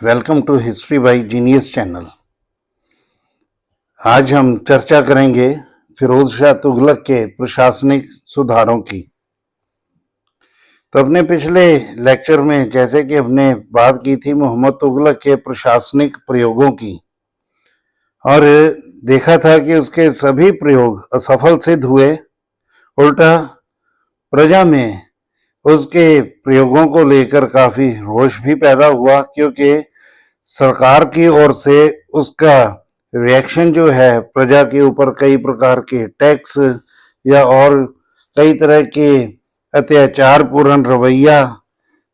Welcome to history by genius channel. आज हम चर्चा करेंगे फिरोज शाह तुगलक के प्रशासनिक सुधारों की। तो अपने पिछले लेक्चर में जैसे कि हमने बात की थी मोहम्मद तुगलक के प्रशासनिक प्रयोगों की, और देखा था कि उसके सभी प्रयोग असफल सिद्ध हुए। उल्टा प्रजा में उसके प्रयोगों को लेकर काफी रोष भी पैदा हुआ, क्योंकि सरकार की ओर से उसका रिएक्शन जो है प्रजा के ऊपर कई प्रकार के टैक्स या और कई तरह के अत्याचार पूर्ण रवैया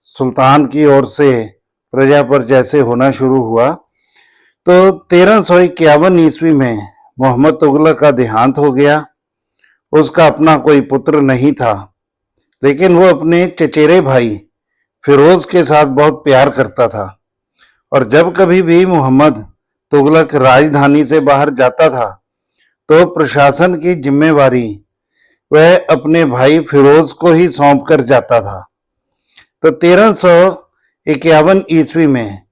सुल्तान की ओर से प्रजा पर जैसे होना शुरू हुआ, तो 1351 ईस्वी में मोहम्मद तुगलक का देहांत हो गया। उसका अपना कोई पुत्र नहीं था, लेकिन वो अपने चचेरे भाई फिरोज के साथ बहुत प्यार करता था, और जब कभी भी मोहम्मद तुगलक राजधानी से बाहर जाता था तो प्रशासन की जिम्मेवारी वह अपने भाई फिरोज को ही सौंप कर जाता था। तो 1351 ईस्वी में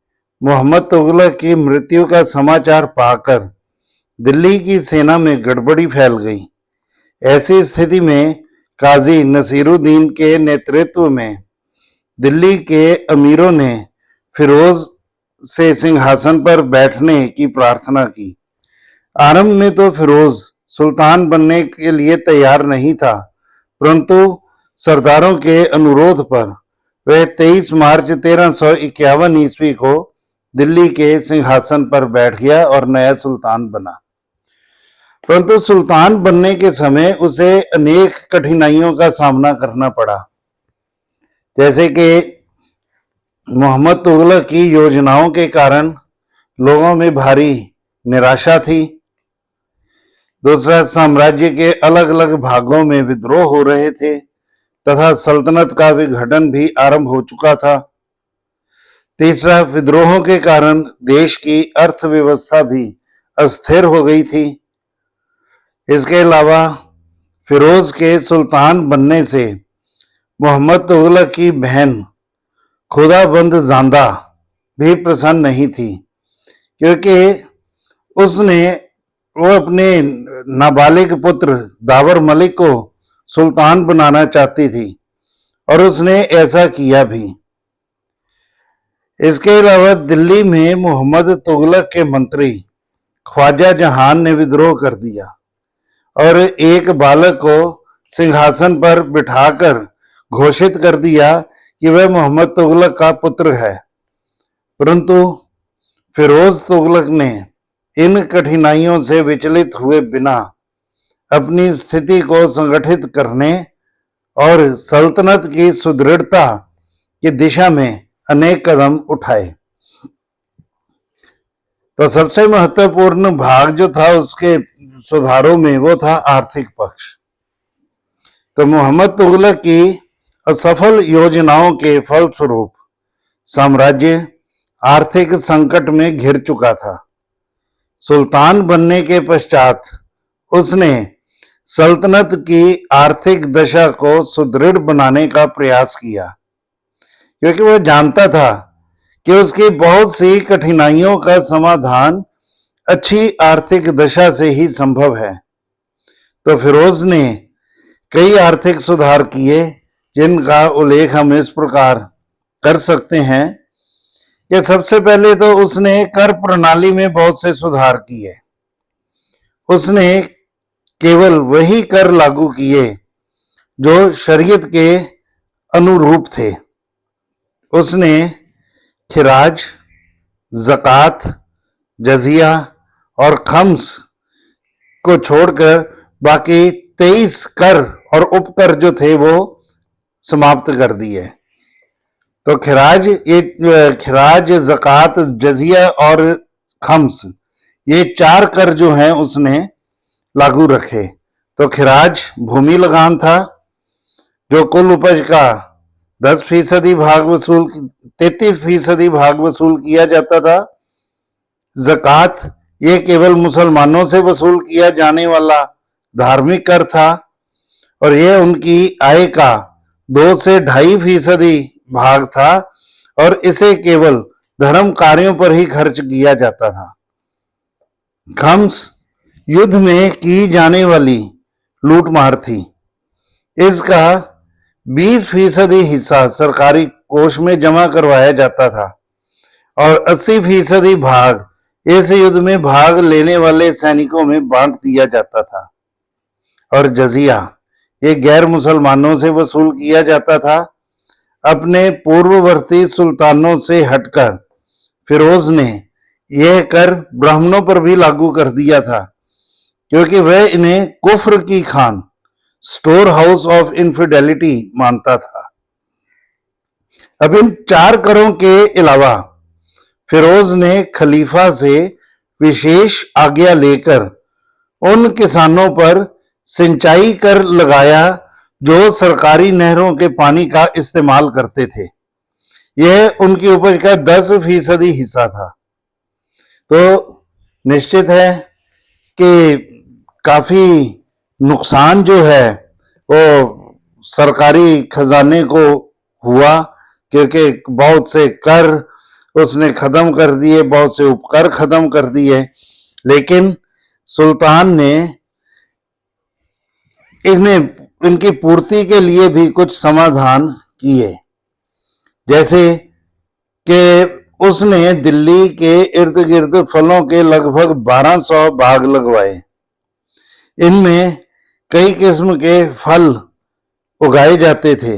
मोहम्मद तुगलक की मृत्यु का समाचार पाकर दिल्ली की सेना में गड़बड़ी फैल गई। ऐसी स्थिति में काजी नसीरुद्दीन के नेतृत्व में दिल्ली के अमीरों ने फिरोज से सिंहासन पर बैठने की प्रार्थना की। आरंभ में तो फिरोज सुल्तान बनने के लिए तैयार नहीं था, परंतु सरदारों के अनुरोध पर वह 23 मार्च 1351 ईस्वी को दिल्ली के सिंहासन पर बैठ गया और नया सुल्तान बना। परंतु सुल्तान बनने के समय उसे अनेक कठिनाइयों का सामना करना पड़ा, जैसे कि मोहम्मद तुगलक की योजनाओं के कारण लोगों में भारी निराशा थी। दूसरा, साम्राज्य के अलग अलग भागों में विद्रोह हो रहे थे तथा सल्तनत का विघटन भी आरंभ हो चुका था। तीसरा, विद्रोहों के कारण देश की अर्थव्यवस्था भी अस्थिर हो गई थी। इसके अलावा फिरोज के सुल्तान बनने से मोहम्मद तुगलक की बहन खुदाबंद जांदा भी प्रसन्न नहीं थी, क्योंकि वो अपने नाबालिग पुत्र दावर मलिक को सुल्तान बनाना चाहती थी, और उसने ऐसा किया भी। इसके अलावा दिल्ली में मोहम्मद तुगलक के मंत्री ख्वाजा जहान ने विद्रोह कर दिया और एक बालक को सिंहासन पर बिठाकर घोषित कर दिया कि वह मोहम्मद तुगलक का पुत्र है। परंतु फिरोज तुगलक ने इन कठिनाइयों से विचलित हुए बिना अपनी स्थिति को संगठित करने और सल्तनत की सुदृढ़ता की दिशा में अनेक कदम उठाए। तो सबसे महत्वपूर्ण भाग जो था उसके सुधारों में वो था आर्थिक पक्ष। तो मोहम्मद तुगलक की असफल योजनाओं के फलस्वरूप साम्राज्य आर्थिक संकट में घिर चुका था। सुल्तान बनने के पश्चात उसने सल्तनत की आर्थिक दशा को सुदृढ़ बनाने का प्रयास किया, क्योंकि वह जानता था कि उसकी बहुत सी कठिनाइयों का समाधान अच्छी आर्थिक दशा से ही संभव है। तो फिरोज ने कई आर्थिक सुधार किए, जिनका उल्लेख हम इस प्रकार कर सकते हैं कि सबसे पहले तो उसने कर प्रणाली में बहुत से सुधार किए। उसने केवल वही कर लागू किए जो शरीयत के अनुरूप थे। उसने खिराज, ज़कात, जजिया और खम्स को छोड़कर बाकी 23 कर और उपकर जो थे वो समाप्त कर दिए। तो खिराज, ज़कात, जजिया और खम्स, ये 4 कर जो हैं उसने लागू रखे। तो खिराज भूमि लगान था, जो कुल उपज का 10% भाग 33% भाग वसूल किया जाता था। ज़कात, ये केवल मुसलमानों से वसूल किया जाने वाला धार्मिक कर था, और यह उनकी आय का 2 से 2.5% भाग था, और इसे केवल धर्म कार्यों पर ही खर्च किया जाता था। खम्स युद्ध में की जाने वाली लूटमार थी। इसका 20% हिस्सा सरकारी कोष में जमा करवाया जाता था और 80% भाग इस युद्ध में भाग लेने वाले सैनिकों में बांट दिया जाता था। और जजिया ये गैर मुसलमानों से वसूल किया जाता था। अपने पूर्ववर्ती सुल्तानों से हटकर फिरोज ने यह कर ब्राह्मणों पर भी लागू कर दिया था, क्योंकि वह इन्हें कुफ्र की Khan, store house of infidelity मानता था। अब इन 4 करों के अलावा फिरोज ने खलीफा से विशेष आज्ञा लेकर उन किसानों पर सिंचाई कर लगाया जो सरकारी नहरों के पानी का इस्तेमाल करते थे। यह उनकी उपज का 10% हिस्सा था। तो निश्चित है कि काफी नुकसान जो है वो सरकारी खजाने को हुआ, क्योंकि बहुत से कर उसने खत्म कर दिए, बहुत से उपकर खत्म कर दिए। लेकिन सुल्तान ने इनकी पूर्ति के लिए भी कुछ समाधान किए, जैसे कि उसने दिल्ली के इर्द गिर्द फलों के लगभग 1200 बाग लगवाए। इनमें कई किस्म के फल उगाए जाते थे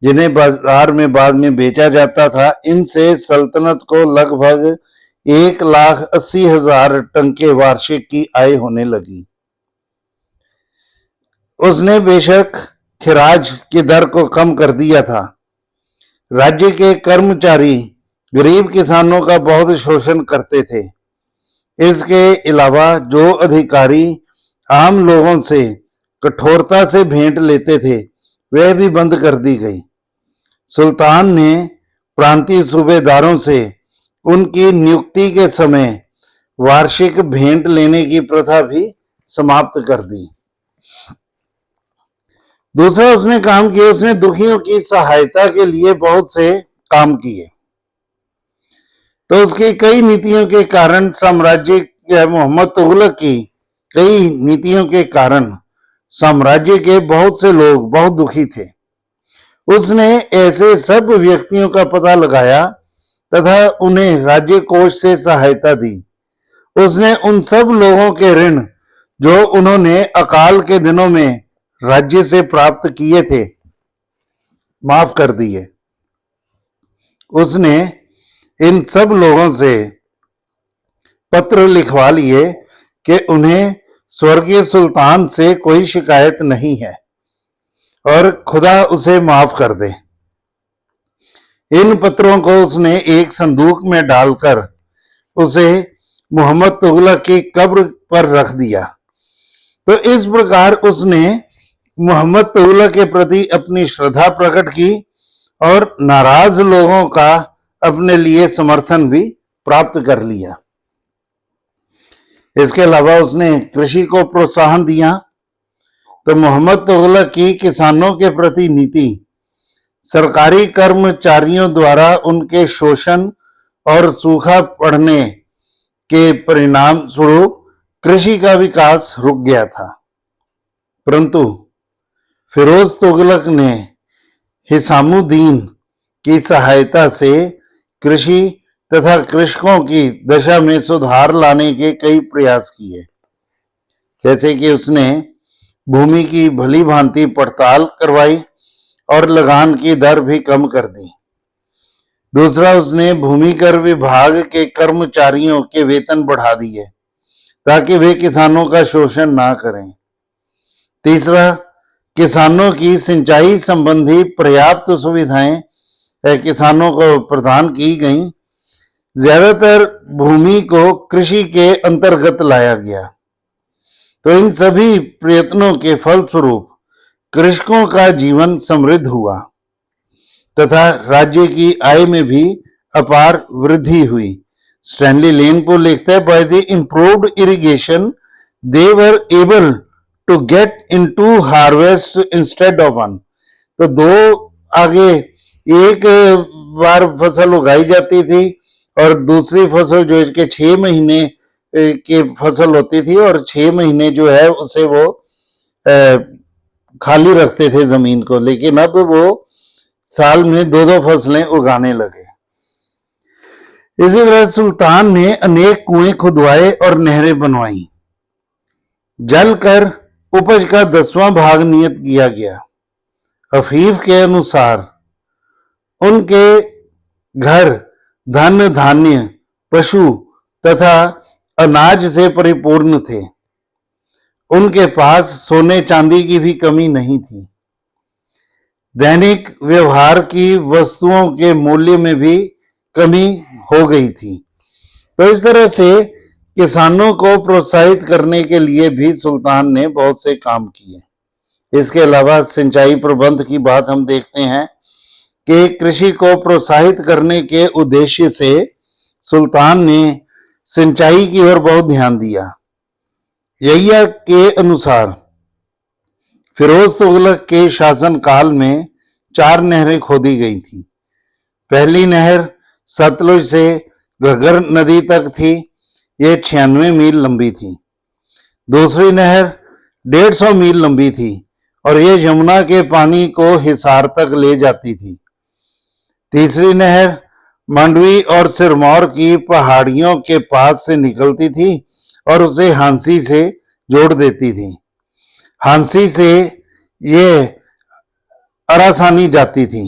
जिन्हें बाजार में बाद में बेचा जाता था। इनसे सल्तनत को लगभग 1,80,000 टन के वार्षिक की आय होने लगी। उसने बेशक खिराज की दर को कम कर दिया था। राज्य के कर्मचारी गरीब किसानों का बहुत शोषण करते थे। इसके अलावा जो अधिकारी आम लोगों से कठोरता से भेंट लेते थे वह भी बंद कर दी गई। सुल्तान ने प्रांतीय सूबेदारों से उनकी नियुक्ति के समय वार्षिक भेंट लेने की प्रथा भी समाप्त कर दी। दूसरा उसने काम किया, उसने दुखियों की सहायता के लिए बहुत से काम किए। तो उसकी कई नीतियों के कारण साम्राज्य मोहम्मद तुगलक की कई नीतियों के कारण साम्राज्य के बहुत से लोग बहुत दुखी थे। उसने ऐसे सब व्यक्तियों का पता लगाया तथा उन्हें राज्य कोष से सहायता दी। उसने उन सब लोगों के ऋण जो उन्होंने अकाल के दिनों में राज्य से प्राप्त किए थे माफ कर दिए। उसने इन सब लोगों से पत्र लिखवा लिए कि उन्हें स्वर्गीय सुल्तान से कोई शिकायत नहीं है और खुदा उसे माफ कर दे। इन पत्रों को उसने एक संदूक में डालकर उसे मोहम्मद तुगलक की कब्र पर रख दिया। तो इस प्रकार उसने मोहम्मद तुगलक के प्रति अपनी श्रद्धा प्रकट की और नाराज लोगों का अपने लिए समर्थन भी प्राप्त कर लिया। इसके अलावा उसने कृषि को प्रोत्साहन दिया। तो मोहम्मद तुगलक की किसानों के प्रति नीति सरकारी कर्मचारियों द्वारा उनके शोषण और सूखा पड़ने के परिणाम स्वरूप कृषि का विकास रुक गया था। परंतु फिरोज तुगलक ने हिसामुद्दीन की सहायता से कृषि तथा कृषकों की दशा में सुधार लाने के कई प्रयास किए, जैसे कि उसने भूमि की भली भांति पड़ताल करवाई और लगान की दर भी कम कर दी। दूसरा, उसने भूमि कर विभाग के कर्मचारियों के वेतन बढ़ा दिए ताकि वे किसानों का शोषण ना करें। तीसरा, किसानों की सिंचाई संबंधी पर्याप्त सुविधाएं किसानों को प्रदान की गईं। ज्यादातर भूमि को कृषि के अंतर्गत लाया गया। तो इन सभी प्रयत्नों के फलस्वरूप कृषकों का जीवन समृद्ध हुआ तथा राज्य की आय में भी अपार वृद्धि हुई। स्टैनली लेनपोल लिखता है, by the improved irrigation they were able to get into harvest instead of one. तो दो आगे एक बार फसल उगाई जाती थी और दूसरी फसल जो इसके 6 महीने की फसल होती थी और 6 महीने जो है उसे वो खाली रखते थे जमीन को, लेकिन अब वो साल में 2-2 फसलें उगाने लगे। इसी तरह सुल्तान ने अनेक कुएं खुदवाए और नहरें बनवाई। जल कर उपज का 10वां भाग नियत किया गया। हफीफ के अनुसार उनके घर धन धान्य पशु तथा अनाज से परिपूर्ण थे। उनके पास सोने चांदी की भी कमी नहीं थी। दैनिक व्यवहार की वस्तुओं के मूल्य में भी कमी हो गई थी। तो इस तरह से किसानों को प्रोत्साहित करने के लिए भी सुल्तान ने बहुत से काम किए। इसके अलावा सिंचाई प्रबंध की बात हम देखते हैं कि कृषि को प्रोत्साहित करने के उद्देश्य से सुल्तान ने सिंचाई की ओर बहुत ध्यान दिया। यहिया के अनुसार फिरोज तुगलक के शासन काल में 4 नहरें खोदी गई थी। पहली नहर सतलुज से घग्गर नदी तक थी, ये 96 मील लंबी थी। दूसरी नहर 150 मील लंबी थी और ये यमुना के पानी को हिसार तक ले जाती थी। तीसरी नहर मंडवी और सिरमौर की पहाड़ियों के पास से निकलती थी और उसे हांसी से जोड़ देती थी। हांसी से ये अरासानी जाती थी।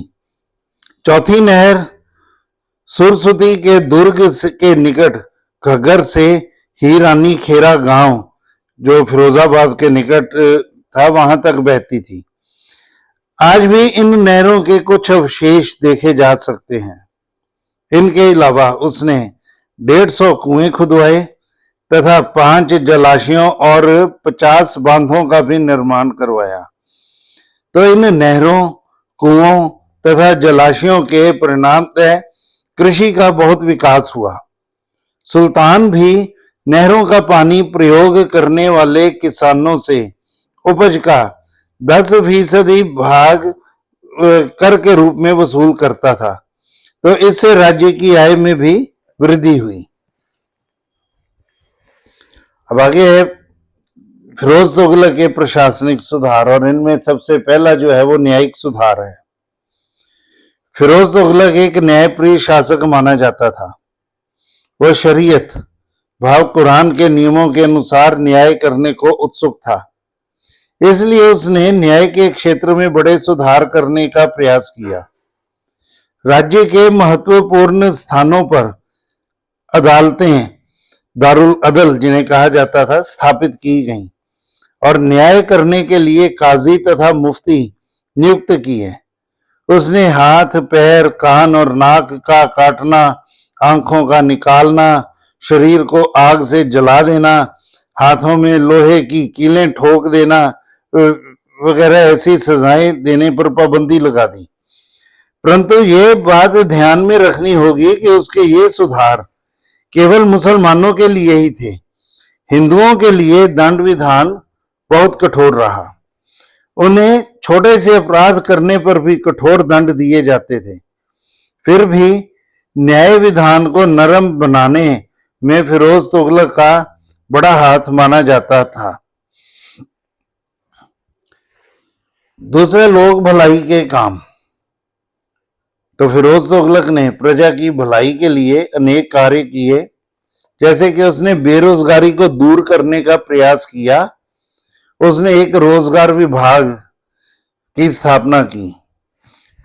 चौथी नहर सुरसुती के दुर्ग के निकट घग्गर से हीरानी खेरा गांव, जो फिरोजाबाद के निकट था, वहां तक बहती थी। आज भी इन नहरों के कुछ अवशेष देखे जा सकते हैं। इनके अलावा उसने 150 कुएं खुदवाए तथा 5 जलाशयों और 50 बांधों का भी निर्माण करवाया। तो इन नहरों, कुओं तथा जलाशयों के परिणामतः कृषि का बहुत विकास हुआ। सुल्तान भी नहरों का पानी प्रयोग करने वाले किसानों से उपज का 10% भाग कर के रूप में वसूल करता था। तो इससे राज्य की आय में भी वृद्धि हुई। अब आगे है फिरोज तुगलक के प्रशासनिक सुधार, और इनमें सबसे पहला जो है वो न्यायिक सुधार है। फिरोज तुगलक एक न्यायप्रिय शासक माना जाता था। वह शरीयत भाव कुरान के नियमों के अनुसार न्याय करने को उत्सुक था। इसलिए उसने न्याय के क्षेत्र में बड़े सुधार करने का प्रयास किया। राज्य के महत्वपूर्ण स्थानों पर अदालतें, दारुल अदल जिन्हें कहा जाता था, स्थापित की गईं और न्याय करने के लिए काजी तथा मुफ्ती नियुक्त किए। उसने हाथ, पैर, कान और नाक का काटना, आंखों का निकालना, शरीर को आग से जला देना, हाथों में लोहे की कीलें ठोक देना वगैरह ऐसी सजाएं देने पर पाबंदी लगा दी। परंतु ये बात ध्यान में रखनी होगी कि उसके ये सुधार केवल मुसलमानों के लिए ही थे। हिंदुओं के लिए दंड विधान बहुत कठोर रहा। उन्हें छोटे से अपराध करने पर भी कठोर दंड दिए जाते थे। फिर भी न्याय विधान को नरम बनाने में फिरोज तुगलक का बड़ा हाथ माना जाता था। दूसरे लोग भलाई के काम। तो फिरोज तुगलक ने प्रजा की भलाई के लिए अनेक कार्य किए। जैसे कि उसने बेरोजगारी को दूर करने का प्रयास किया। उसने एक रोजगार विभाग की स्थापना की।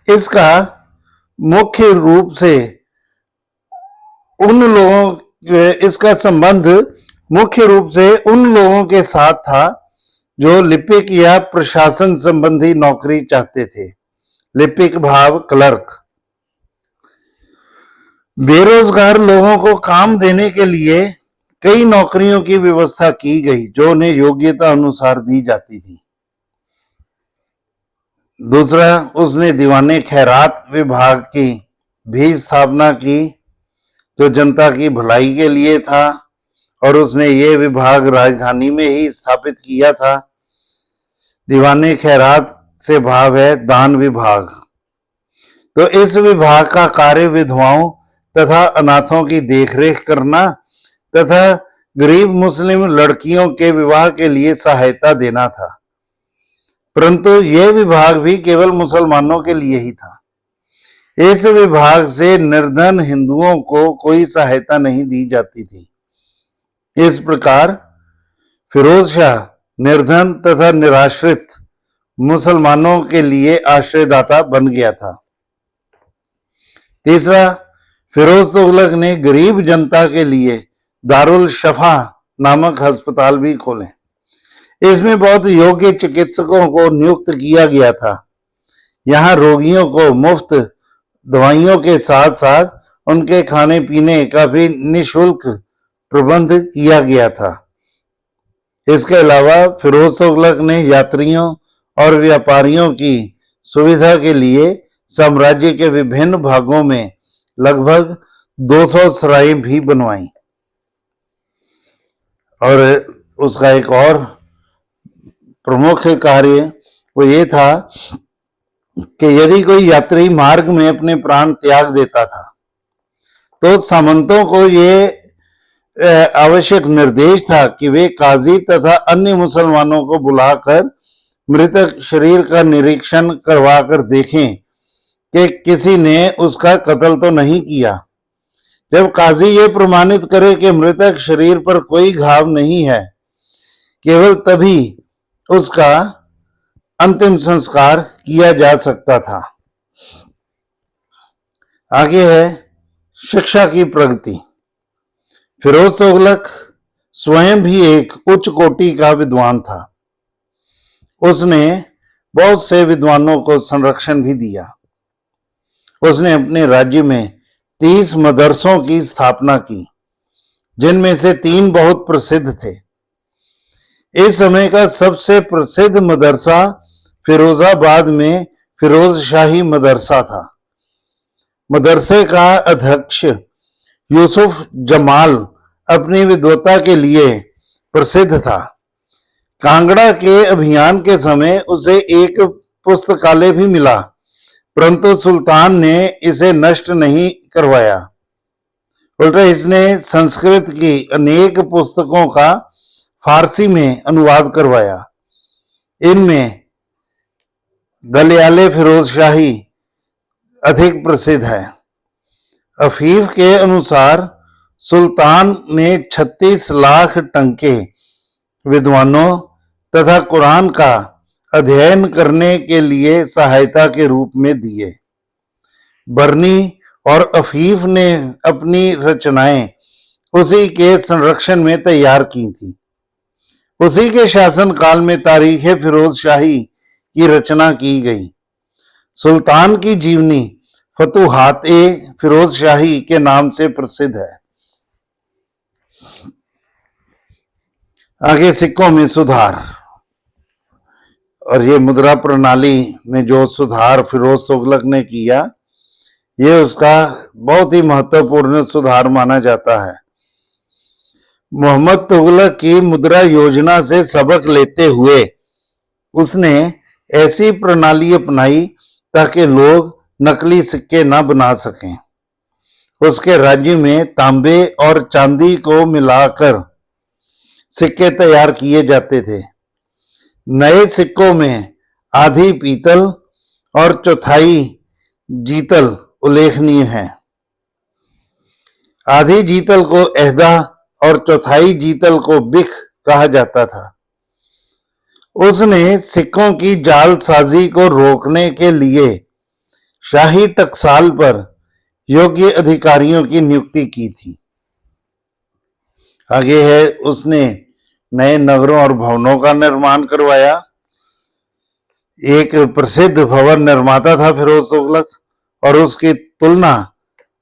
इसका मुख्य रूप से इसका संबंध मुख्य रूप से उन लोगों के साथ था जो लिपिक या प्रशासन संबंधी नौकरी चाहते थे। लिपिक भाव क्लर्क। बेरोजगार लोगों को काम देने के लिए कई नौकरियों की व्यवस्था की गई जो उन्हें योग्यता अनुसार दी जाती थी। दूसरा, उसने दीवाने खैरात विभाग की भी स्थापना की जो जनता की भलाई के लिए था, और उसने ये विभाग राजधानी में ही स्थापित किया था। दीवाने खैरात से भाव है दान विभाग। तो इस विभाग का कार्य विधवाओं तथा अनाथों की देखरेख करना तथा गरीब मुस्लिम लड़कियों के विवाह के लिए सहायता देना था। परंतु यह विभाग भी केवल मुसलमानों के लिए ही था। इस विभाग से निर्धन हिंदुओं को कोई सहायता नहीं दी जाती थी। इस प्रकार फिरोज शाह निर्धन तथा निराश्रित मुसलमानों के लिए आश्रयदाता बन गया था। तीसरा, फिरोज तुगलक ने गरीब जनता के लिए दारुल शफा नामक अस्पताल भी खोले। इसमें बहुत योग्य चिकित्सकों को नियुक्त किया गया था। यहाँ रोगियों को मुफ्त दवाइयों के साथ साथ उनके खाने पीने का भी निःशुल्क प्रबंध किया गया था। इसके अलावा फिरोज तुगलक ने यात्रियों और व्यापारियों की सुविधा के लिए साम्राज्य के विभिन्न भागों में लगभग 200 सराय भी बनवाई। और उसका एक और प्रमुख कार्य वो ये था कि यदि कोई यात्री मार्ग में अपने प्राण त्याग देता था तो सामंतों को ये आवश्यक निर्देश था कि वे काजी तथा अन्य मुसलमानों को बुलाकर मृतक शरीर का निरीक्षण करवाकर देखें कि किसी ने उसका कत्ल तो नहीं किया। जब काजी ये प्रमाणित करे कि मृतक शरीर पर कोई घाव नहीं है, केवल तभी उसका अंतिम संस्कार किया जा सकता था। आगे है शिक्षा की प्रगति। फिरोज तुगलक स्वयं भी एक उच्च कोटि का विद्वान था। उसने बहुत से विद्वानों को संरक्षण भी दिया। उसने अपने राज्य में 30 मदरसों की स्थापना की, जिनमें से 3 बहुत प्रसिद्ध थे। इस समय का सबसे प्रसिद्ध मदरसा फिरोजाबाद में फिरोज शाही मदरसा था। मदरसे का अध्यक्ष यूसुफ जमाल अपनी विद्वता के लिए प्रसिद्ध था। कांगड़ा के अभियान के समय उसे एक पुस्तकालय भी मिला, परंतु सुल्तान ने इसे नष्ट नहीं करवाया। उल्टा इसने संस्कृत की अनेक पुस्तकों का फारसी में अनुवाद करवाया। इनमें दलियाले फिरोज शाही अधिक प्रसिद्ध है। अफीफ के अनुसार सुल्तान ने 36 लाख टंके विद्वानों तथा कुरान का अध्ययन करने के लिए सहायता के रूप में दिए। बरनी और अफीफ ने अपनी रचनाएं उसी के संरक्षण में तैयार की थी। उसी के शासनकाल में तारीख फिरोज शाही की रचना की गई। सुल्तान की जीवनी फतूहात फिरोज शाही के नाम से प्रसिद्ध है। आगे सिक्कों में सुधार। और ये मुद्रा प्रणाली में जो सुधार फिरोज तुगलक ने किया, ये उसका बहुत ही महत्वपूर्ण सुधार माना जाता है। मोहम्मद तुगलक की मुद्रा योजना से सबक लेते हुए उसने ऐसी प्रणाली अपनाई ताकि लोग नकली सिक्के न बना सकें। उसके राज्य में तांबे और चांदी को मिलाकर सिक्के तैयार किए जाते थे। नए सिक्कों में आधी पीतल और चौथाई जीतल उल्लेखनीय है। आधी जीतल को एहदा और चौथाई जीतल को बिख कहा जाता था। उसने सिक्कों की जालसाजी को रोकने के लिए शाही टकसाल पर योग्य अधिकारियों की नियुक्ति की थी। आगे है उसने नए नगरों और भवनों का निर्माण करवाया। एक प्रसिद्ध भवन निर्माता था फिरोज तुगलक और उसकी तुलना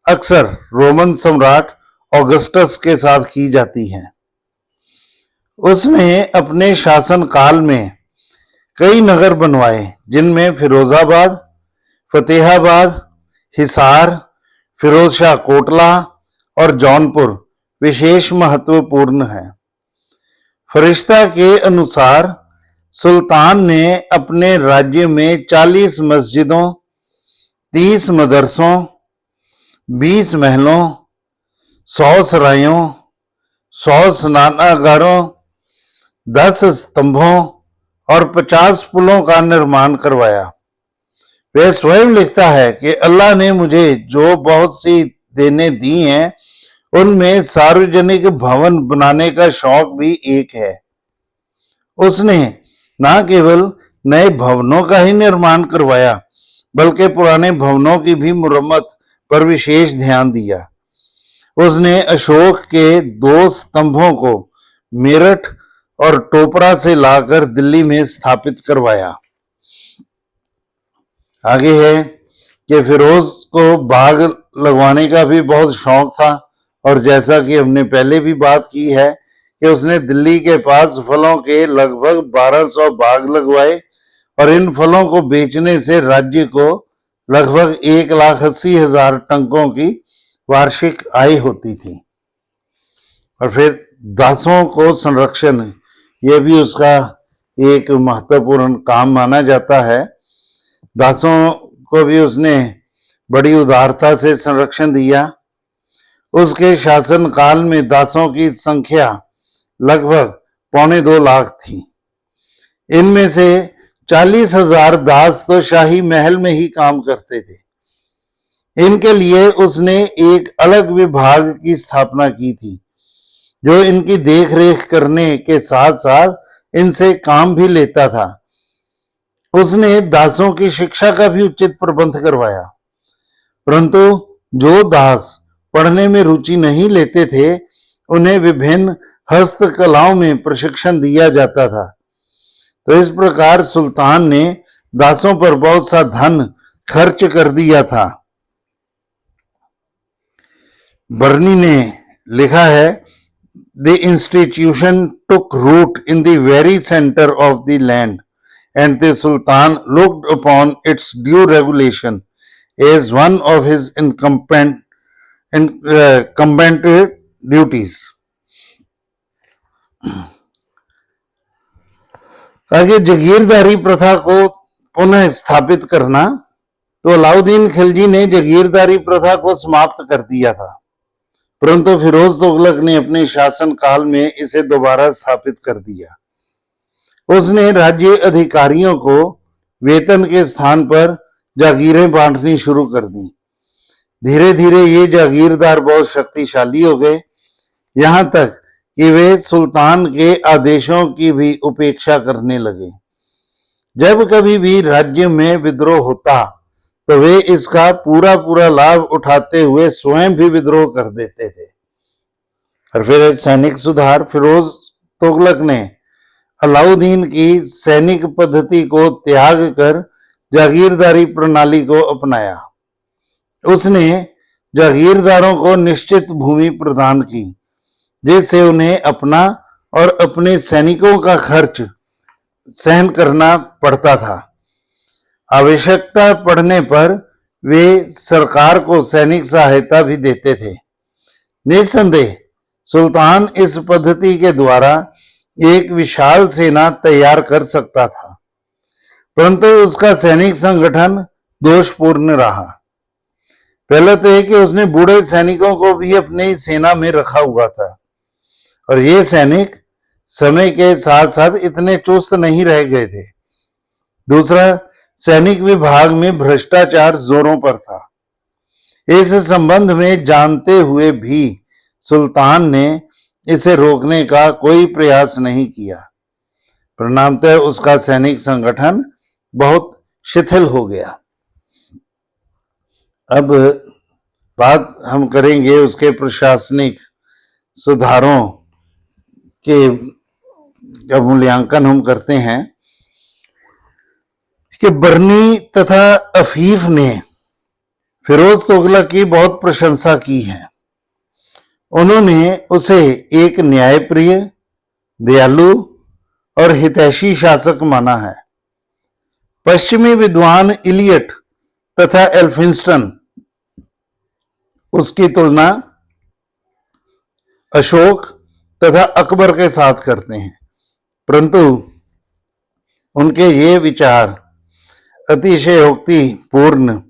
अक्सर रोमन सम्राट ऑगस्टस के साथ की जाती है। उसने अपने शासनकाल में कई नगर बनवाए, जिनमें फिरोजाबाद, फतेहाबाद, हिसार, फिरोज शाह कोटला और जौनपुर विशेष महत्वपूर्ण है। फरिश्ता के अनुसार सुल्तान ने अपने राज्य में 40 मस्जिदों, 30 मदरसों, 20 महलों, 100 सरायों, 100 स्नानागारों, 10 स्तंभों और 50 पुलों का निर्माण करवाया। वह स्वयं लिखता है कि अल्लाह ने मुझे जो बहुत सी देने दी हैं, उनमें सार्वजनिक भवन बनाने का शौक भी एक है। उसने न केवल नए भवनों का ही निर्माण करवाया, बल्कि पुराने भवनों की भी मुरम्मत पर विशेष ध्यान दिया। उसने अशोक के 2 स्तंभों को मेरठ और टोपरा से लाकर दिल्ली में स्थापित करवाया। आगे है कि फिरोज को बाग लगवाने का भी बहुत शौक था, और जैसा कि हमने पहले भी बात की है कि उसने दिल्ली के पास फलों के लगभग 1200 बाग लगवाए, और इन फलों को बेचने से राज्य को लगभग 1,80,000 टंकों की वार्षिक आय होती थी। और फिर दासों को संरक्षण, यह भी उसका एक महत्वपूर्ण काम माना जाता है। दासों को भी उसने बड़ी उदारता से संरक्षण दिया। उसके शासन काल में दासों की संख्या लगभग 2.25 लाख थी। इनमें से 40,000 दास तो शाही महल में ही काम करते थे। इनके लिए उसने एक अलग विभाग की स्थापना की थी, जो इनकी देखरेख करने के साथ साथ इनसे काम भी लेता था। उसने दासों की शिक्षा का भी उचित प्रबंध करवाया, परंतु जो दास पढ़ने में रुचि नहीं लेते थे, उन्हें विभिन्न हस्तकलाओं में प्रशिक्षण दिया जाता था। तो इस प्रकार सुल्तान ने दासों पर बहुत सा धन खर्च कर दिया था। बर्नी ने लिखा है, the institution took root in the very centre of the land and the Sultan looked upon its due regulation as one of his incumbent duties. आगे जागीरदारी प्रथा को पुनः स्थापित करना, तो अलाउद्दीन खिलजी ने जागीरदारी प्रथा को समाप्त कर दिया था, परंतु फिरोज तुगलक ने अपने शासन काल में इसे दोबारा स्थापित कर दिया। उसने राज्य अधिकारियों को वेतन के स्थान पर जागीरें बांटनी शुरू कर दी। धीरे धीरे ये जागीरदार बहुत शक्तिशाली हो गए, यहां तक कि वे सुल्तान के आदेशों की भी उपेक्षा करने लगे। जब कभी भी राज्य में विद्रोह होता, तो वे इसका पूरा पूरा लाभ उठाते हुए स्वयं भी विद्रोह कर देते थे। और फिर सैनिक सुधार, फिरोज तुगलक ने अलाउद्दीन की सैनिक पद्धति को त्याग कर जागीरदारी प्रणाली को अपनाया। उसने जागीरदारों को निश्चित भूमि प्रदान की, जिससे उन्हें अपना और अपने सैनिकों का खर्च सहन करना पड़ता था। आवश्यकता पड़ने पर वे सरकार को सैनिक सहायता भी देते थे। निस्संदेह सुल्तान इस पद्धति के द्वारा एक विशाल सेना तैयार कर सकता था, परंतु उसका सैनिक संगठन दोषपूर्ण रहा। पहले तो यह कि उसने बूढ़े सैनिकों को भी अपनी सेना में रखा हुआ था, और ये सैनिक समय के साथ साथ इतने चुस्त नहीं रह गए थे। दूसरा, सैनिक विभाग में भ्रष्टाचार जोरों पर था। इस संबंध में जानते हुए भी सुल्तान ने इसे रोकने का कोई प्रयास नहीं किया। परिणामतः उसका सैनिक संगठन बहुत शिथिल हो गया। अब बात हम करेंगे उसके प्रशासनिक सुधारों के, जब मूल्यांकन हम करते हैं कि बर्नी तथा अफीफ ने फिरोज तुगलक की बहुत प्रशंसा की है। उन्होंने उसे एक न्यायप्रिय, दयालु और हितैषी शासक माना है। पश्चिमी विद्वान इलियट तथा एल्फिंस्टन उसकी तुलना अशोक तथा अकबर के साथ करते हैं, परंतु उनके ये विचार अतिशयोक्तिपूर्ण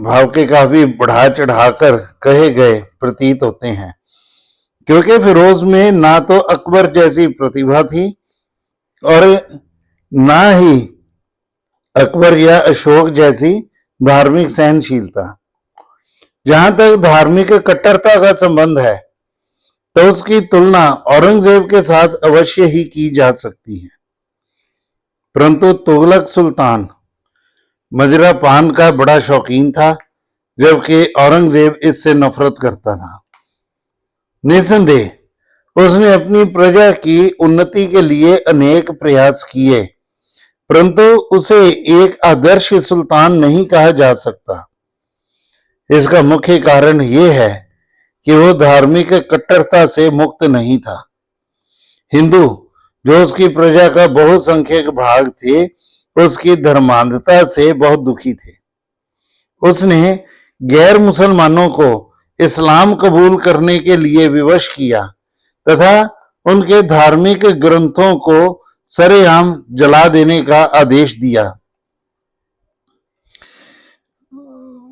भाव के काफी बढ़ा चढ़ाकर कहे गए प्रतीत होते हैं, क्योंकि फिरोज में ना तो अकबर जैसी प्रतिभा थी और ना ही अकबर या अशोक जैसी धार्मिक सहनशीलता। जहां तक धार्मिक कट्टरता का संबंध है तो उसकी तुलना औरंगजेब के साथ अवश्य ही की जा सकती है, परंतु तुगलक सुल्तान मदिरा पान का बड़ा शौकीन था, जबकि औरंगजेब इससे नफरत करता था। निसंदेह उसने अपनी प्रजा की उन्नति के लिए अनेक प्रयास किए, परंतु उसे एक आदर्श सुल्तान नहीं कहा जा सकता। इसका मुख्य कारण यह है कि वो धार्मिक कट्टरता से मुक्त नहीं था। हिंदू, जो उसकी प्रजा का बहुसंख्यक भाग थे, उसकी धर्मांधता से बहुत दुखी थे। उसने गैर मुसलमानों को इस्लाम कबूल करने के लिए विवश किया तथा उनके धार्मिक ग्रंथों को सरेआम जला देने का आदेश दिया।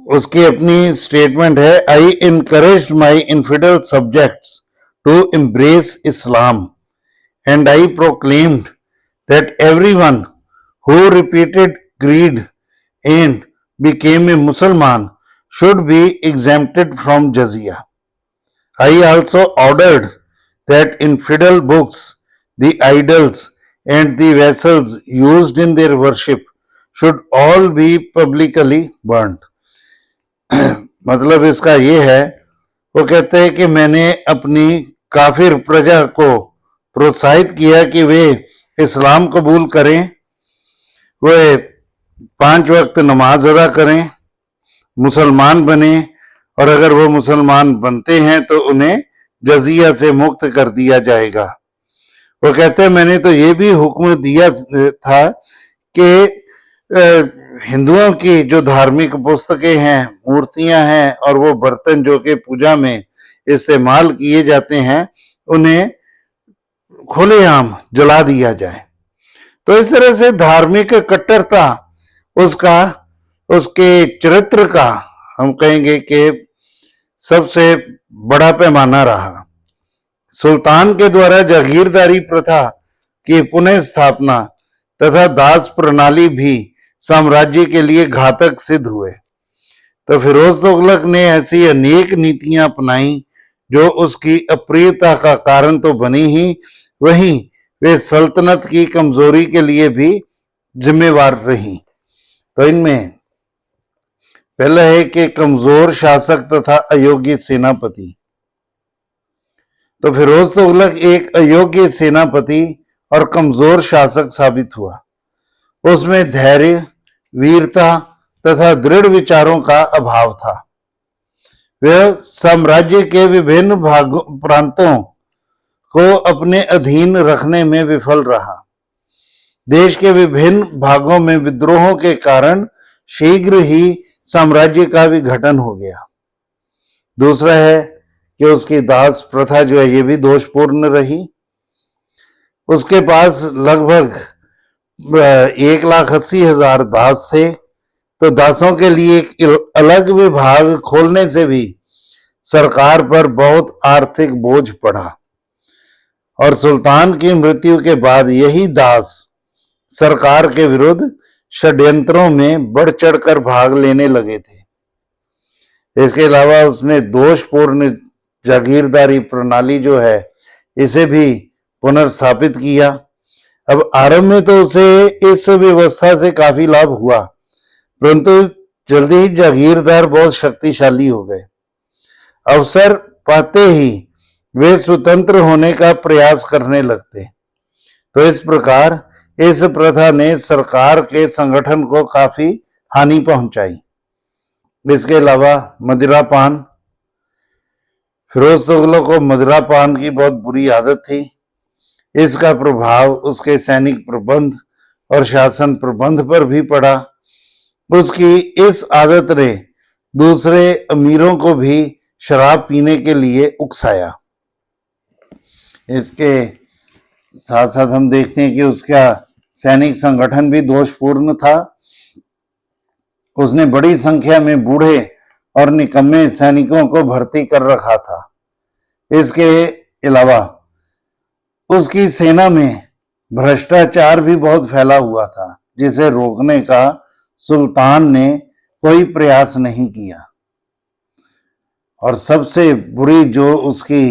उसकी अपनी स्टेटमेंट है, I encourage my infidel subjects to embrace Islam and I proclaimed that everyone who repeated creed and became a Muslim should be exempted from jizya. I also ordered that infidel books, the idols and the vessels used in their worship should all be publicly burned. मतलब इसका ये है, वो कहते हैं कि मैंने अपनी काफिर प्रजा को प्रोत्साहित किया कि वे इस्लाम कबूल करें, वे 5 वक्त नमाज अदा करें, मुसलमान बने, और अगर वो मुसलमान बनते हैं तो उन्हें जजिया से मुक्त कर दिया जाएगा। वो कहते हैं मैंने तो ये भी हुक्म दिया था कि हिंदुओं की जो धार्मिक पुस्तकें हैं, मूर्तियां हैं और वो बर्तन जो कि पूजा में इस्तेमाल किए जाते हैं, उन्हें खुलेआम जला दिया जाए। तो इस तरह से धार्मिक कट्टरता उसका, उसके चरित्र का हम कहेंगे कि सबसे बड़ा पैमाना रहा। सुल्तान के द्वारा जागीरदारी प्रथा की पुनः स्थापना तथा दास प्रणाली भी साम्राज्य के लिए घातक सिद्ध हुए। तो फिरोज तुगलक ने ऐसी अनेक नीतियां अपनाई जो उसकी अप्रियता का कारण तो बनी ही, वहीं वे सल्तनत की कमजोरी के लिए भी जिम्मेवार रही। तो इनमें पहला है कि कमजोर शासक तथा अयोग्य सेनापति। तो फिरोज तुगलक एक अयोग्य सेनापति और कमजोर शासक साबित हुआ। उसमें धैर्य, वीरता तथा दृढ़ विचारों का अभाव था। वह साम्राज्य के विभिन्न प्रांतों को अपने अधीन रखने में विफल रहा। देश के विभिन्न भागों में विद्रोहों के कारण शीघ्र ही साम्राज्य का विघटन हो गया। दूसरा है कि उसकी दास प्रथा जो है ये भी दोषपूर्ण रही। उसके पास लगभग 1,80,000 दास थे, तो दासों के लिए एक अलग विभाग खोलने से भी सरकार पर बहुत आर्थिक बोझ पड़ा, और सुल्तान की मृत्यु के बाद यही दास सरकार के विरुद्ध षड्यंत्रों में बढ़ चढ़कर भाग लेने लगे थे। इसके अलावा उसने दोषपूर्ण जागीरदारी प्रणाली जो है इसे भी पुनर्स्थापित किया। अब आरंभ में तो उसे इस व्यवस्था से काफी लाभ हुआ, परंतु जल्दी ही जागीरदार बहुत शक्तिशाली हो गए। अवसर पाते ही वे स्वतंत्र होने का प्रयास करने लगते। तो इस प्रकार इस प्रथा ने सरकार के संगठन को काफी हानि पहुंचाई। इसके अलावा मदिरा पान, फिरोज तुगलक को मदिरा पान की बहुत बुरी आदत थी। इसका प्रभाव उसके सैनिक प्रबंध और शासन प्रबंध पर भी पड़ा। उसकी इस आदत ने दूसरे अमीरों को भी शराब पीने के लिए उकसाया। इसके साथ साथ हम देखते हैं कि उसका सैनिक संगठन भी दोषपूर्ण था। उसने बड़ी संख्या में बूढ़े और निकम्मे सैनिकों को भर्ती कर रखा था। इसके अलावा उसकी सेना में भ्रष्टाचार भी बहुत फैला हुआ था, जिसे रोकने का सुल्तान ने कोई प्रयास नहीं किया। और सबसे बुरी जो उसकी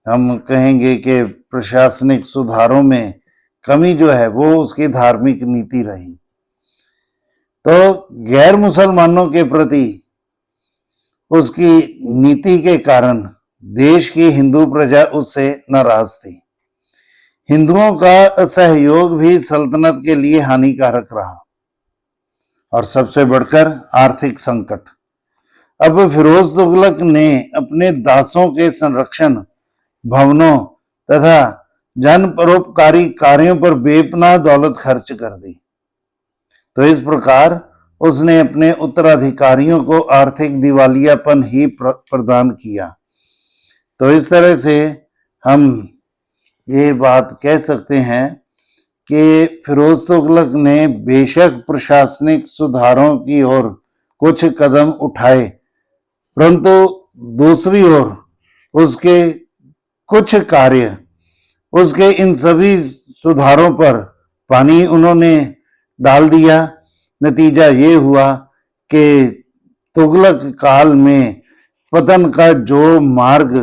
हम कहेंगे कि प्रशासनिक सुधारों में कमी जो है वो उसकी धार्मिक नीति रही। तो गैर मुसलमानों के प्रति उसकी नीति के कारण देश की हिंदू प्रजा उससे नाराज थी। हिंदुओं का असहयोग भी सल्तनत के लिए हानिकारक रहा। और सबसे बढ़कर आर्थिक संकट। अब फिरोज तुगलक ने अपने दासों के संरक्षण, भवनों तथा जन परोपकारी कार्यों पर बेपनाह दौलत खर्च कर दी। तो इस प्रकार उसने अपने उत्तराधिकारियों को आर्थिक दिवालियापन ही प्रदान किया। तो इस तरह से हम ये बात कह सकते हैं कि फिरोज तुगलक ने बेशक प्रशासनिक सुधारों की ओर कुछ कदम उठाए, परंतु दूसरी ओर उसके कुछ कार्य उसके इन सभी सुधारों पर पानी उन्होंने डाल दिया। नतीजा ये हुआ कि तुगलक काल में पतन का जो मार्ग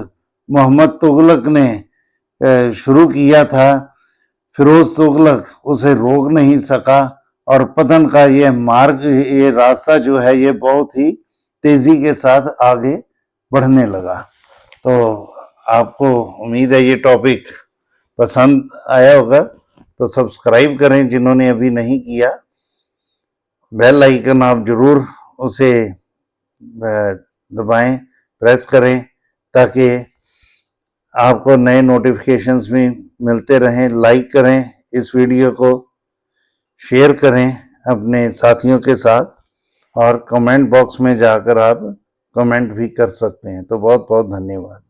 मोहम्मद तुगलक ने शुरू किया था, फिरोज तुगलक उसे रोक नहीं सका और पतन का ये मार्ग, ये रास्ता जो है ये बहुत ही तेजी के साथ आगे बढ़ने लगा। तो आपको उम्मीद है ये टॉपिक पसंद आया होगा, तो सब्सक्राइब करें जिन्होंने अभी नहीं किया। बेल आइकन आप जरूर उसे दबाएं, प्रेस करें, ताकि आपको नए नोटिफिकेशंस भी मिलते रहें। लाइक करें इस वीडियो को, शेयर करें अपने साथियों के साथ, और कमेंट बॉक्स में जाकर आप कमेंट भी कर सकते हैं। तो बहुत बहुत धन्यवाद।